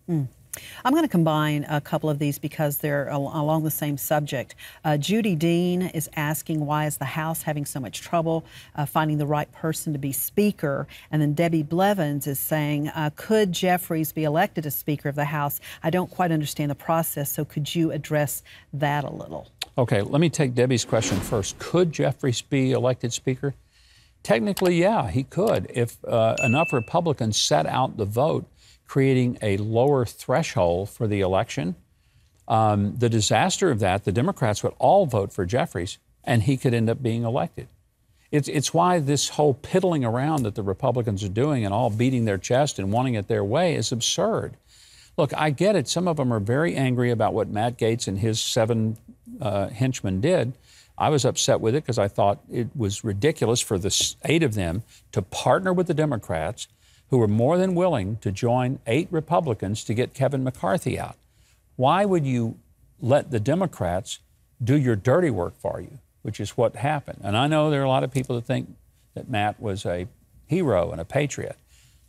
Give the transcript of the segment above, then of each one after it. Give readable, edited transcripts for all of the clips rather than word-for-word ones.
I'm going to combine a couple of these because they're along the same subject. Judy Dean is asking, why is the House having so much trouble finding the right person to be Speaker? And then Debbie Blevins is saying, could Jeffries be elected as Speaker of the House? I don't quite understand the process, so could you address that a little? Okay, let me take Debbie's question first. Could Jeffries be elected Speaker? Technically, yeah, he could. If enough Republicans set out the vote, creating a lower threshold for the election. The disaster of that, the Democrats would all vote for Jeffries, and he could end up being elected. It's why this whole piddling around that the Republicans are doing and all beating their chest and wanting it their way is absurd. Look, I get it. Some of them are very angry about what Matt Gaetz and his 7 henchmen did. I was upset with it because I thought it was ridiculous for the 8 of them to partner with the Democrats, who were more than willing to join 8 Republicans to get Kevin McCarthy out. Why would you let the Democrats do your dirty work for you, which is what happened? And I know there are a lot of people that think that Matt was a hero and a patriot.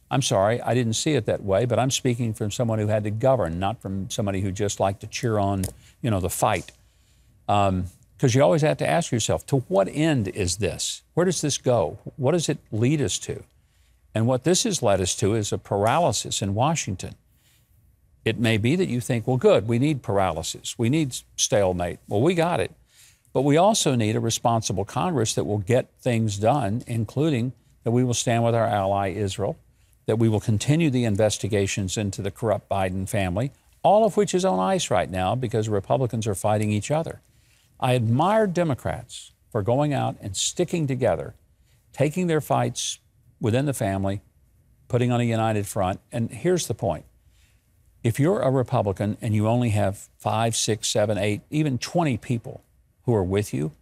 I'm sorry, I didn't see it that way, but I'm speaking from someone who had to govern, not from somebody who just liked to cheer on, the fight. Because you always have to ask yourself, to what end is this? Where does this go? What does it lead us to? And what this has led us to is a paralysis in Washington. It may be that you think, well, good, we need paralysis. We need stalemate. Well, we got it. But we also need a responsible Congress that will get things done, including that we will stand with our ally Israel, that we will continue the investigations into the corrupt Biden family, all of which is on ice right now because Republicans are fighting each other. I admire Democrats for going out and sticking together, taking their fights within the family, putting on a united front. And here's the point. If you're a Republican and you only have 5, 6, 7, 8, even 20 people who are with you,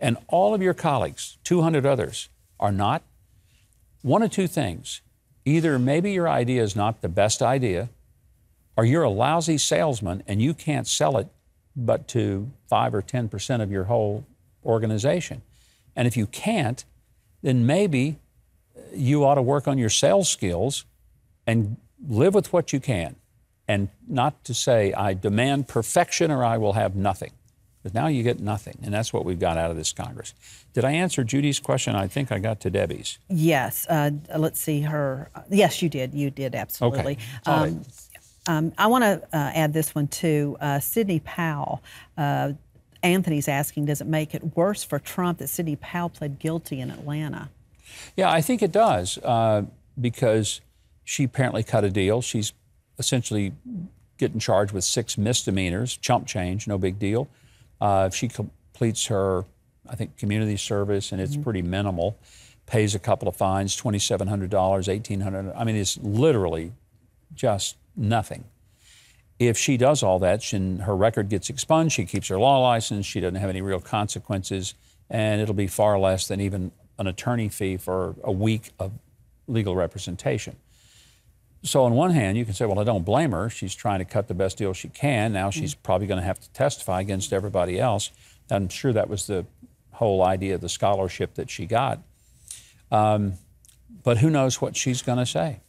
and all of your colleagues, 200 others, are not, one of two things. Either maybe your idea is not the best idea, or you're a lousy salesman and you can't sell it but to 5 or 10% of your whole organization. And if you can't, then maybe you ought to work on your sales skills and live with what you can, and not to say, I demand perfection or I will have nothing. Because now you get nothing, and that's what we've got out of this Congress. Did I answer Judy's question? I think I got to Debbie's. Yes. Let's see her. Yes, you did. You did, absolutely. Okay. I want to add this one, too. Sidney Powell. Anthony's asking, does it make it worse for Trump that Sidney Powell pled guilty in Atlanta? Yeah, I think it does, because she apparently cut a deal. She's essentially getting charged with 6 misdemeanors, chump change, no big deal. If she completes her, I think, community service, and it's pretty minimal, pays a couple of fines, $2,700, $1,800. I mean, it's literally just nothing. If she does all that, and her record gets expunged, she keeps her law license, she doesn't have any real consequences, and it'll be far less than even an attorney fee for a week of legal representation. So on one hand, you can say, well, I don't blame her. She's trying to cut the best deal she can. Now she's probably going to have to testify against everybody else. I'm sure that was the whole idea of the scholarship that she got. But who knows what she's going to say?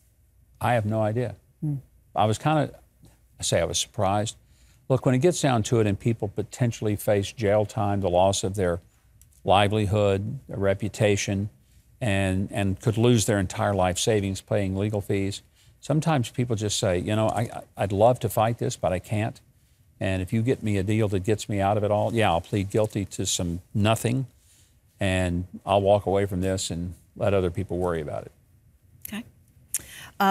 I have no idea. I was surprised. Look, when it gets down to it and people potentially face jail time, the loss of their livelihood, their reputation, and could lose their entire life savings paying legal fees, sometimes people just say, I'd love to fight this, but I can't. And if you get me a deal that gets me out of it all, yeah, I'll plead guilty to some nothing, and I'll walk away from this and let other people worry about it. Okay.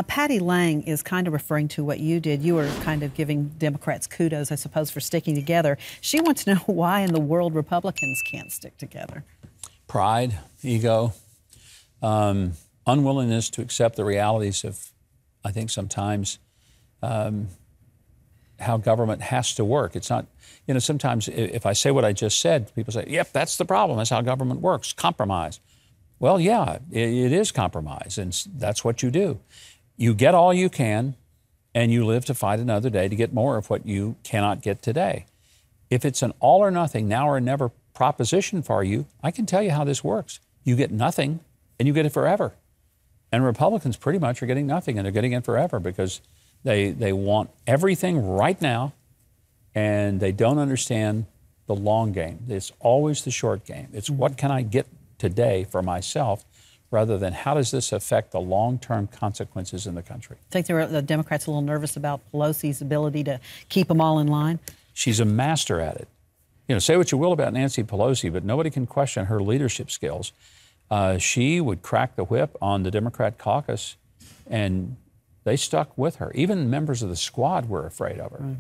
Patty Lang is kind of referring to what you did. You were kind of giving Democrats kudos, I suppose, for sticking together. She wants to know why in the world Republicans can't stick together. Pride, ego, unwillingness to accept the realities of, I think, sometimes how government has to work. It's not, sometimes if I say what I just said, people say, yep, that's the problem. That's how government works, compromise. Well, yeah, it is compromise, and that's what you do. You get all you can, and you live to fight another day to get more of what you cannot get today. If it's an all or nothing, now or never proposition for you, I can tell you how this works. You get nothing, and you get it forever. And Republicans pretty much are getting nothing, and they're getting it forever because They want everything right now, and they don't understand the long game. It's always the short game. It's what can I get today for myself, rather than how does this affect the long-term consequences in the country. I think the Democrats are a little nervous about Pelosi's ability to keep them all in line. She's a master at it. You know, say what you will about Nancy Pelosi, but nobody can question her leadership skills. She would crack the whip on the Democrat caucus, and they stuck with her. Even members of the squad were afraid of her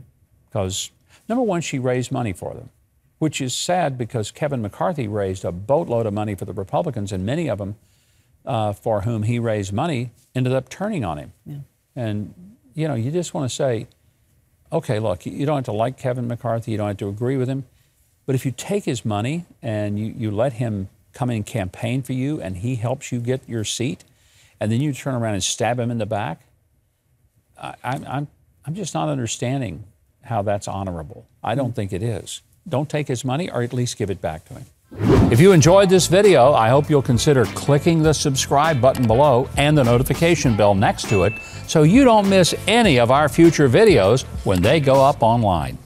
because, number one, she raised money for them, which is sad because Kevin McCarthy raised a boatload of money for the Republicans, and many of them for whom he raised money ended up turning on him. Yeah. And, you know, you just want to say, okay, look, you don't have to like Kevin McCarthy, you don't have to agree with him, but if you take his money and you let him come in and campaign for you and he helps you get your seat, and then you turn around and stab him in the back, I'm just not understanding how that's honorable. I don't think it is. Don't take his money, or at least give it back to him. If you enjoyed this video, I hope you'll consider clicking the subscribe button below and the notification bell next to it so you don't miss any of our future videos when they go up online.